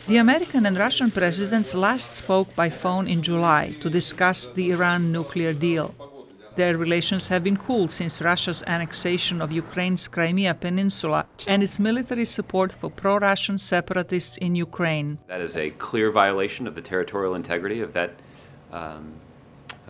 The American and Russian presidents last spoke by phone in July to discuss the Iran nuclear deal. Their relations have been cooled since Russia's annexation of Ukraine's Crimea Peninsula and its military support for pro-Russian separatists in Ukraine. That is a clear violation of the territorial integrity of that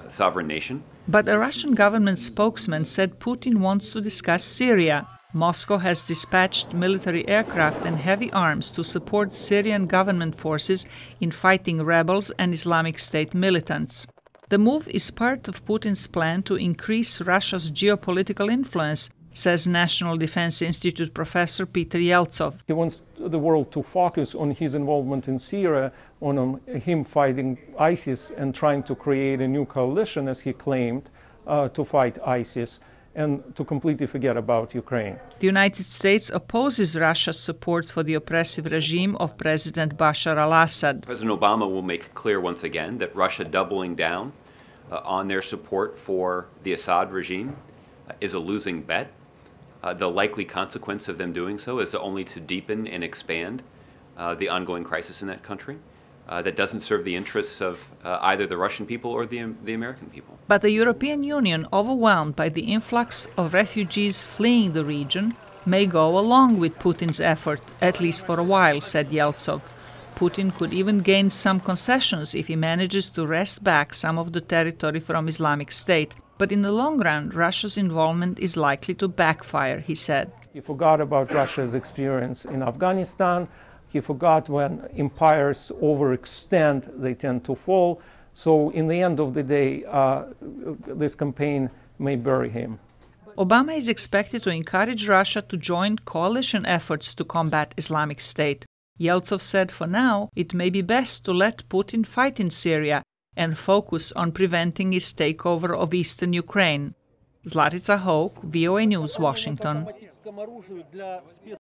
sovereign nation. But a Russian government spokesman said Putin wants to discuss Syria. Moscow has dispatched military aircraft and heavy arms to support Syrian government forces in fighting rebels and Islamic State militants. The move is part of Putin's plan to increase Russia's geopolitical influence, says National Defense Institute professor Peter Yeltsov. He wants the world to focus on his involvement in Syria, on him fighting ISIS and trying to create a new coalition, as he claimed, to fight ISIS, and to completely forget about Ukraine. The United States opposes Russia's support for the oppressive regime of President Bashar al-Assad. President Obama will make clear once again that Russia doubling down on their support for the Assad regime is a losing bet. The likely consequence of them doing so is only to deepen and expand the ongoing crisis in that country. That doesn't serve the interests of either the Russian people or the American people. But the European Union, overwhelmed by the influx of refugees fleeing the region, may go along with Putin's effort, at least for a while, said Yeltsov. Putin could even gain some concessions if he manages to wrest back some of the territory from Islamic State. But in the long run, Russia's involvement is likely to backfire, he said. He forgot about Russia's experience in Afghanistan. He forgot when empires overextend, they tend to fall. So in the end of the day, this campaign may bury him. Obama is expected to encourage Russia to join coalition efforts to combat Islamic State. Yeltsov said for now it may be best to let Putin fight in Syria and focus on preventing his takeover of eastern Ukraine. Zlatica Hoke, VOA News, Washington.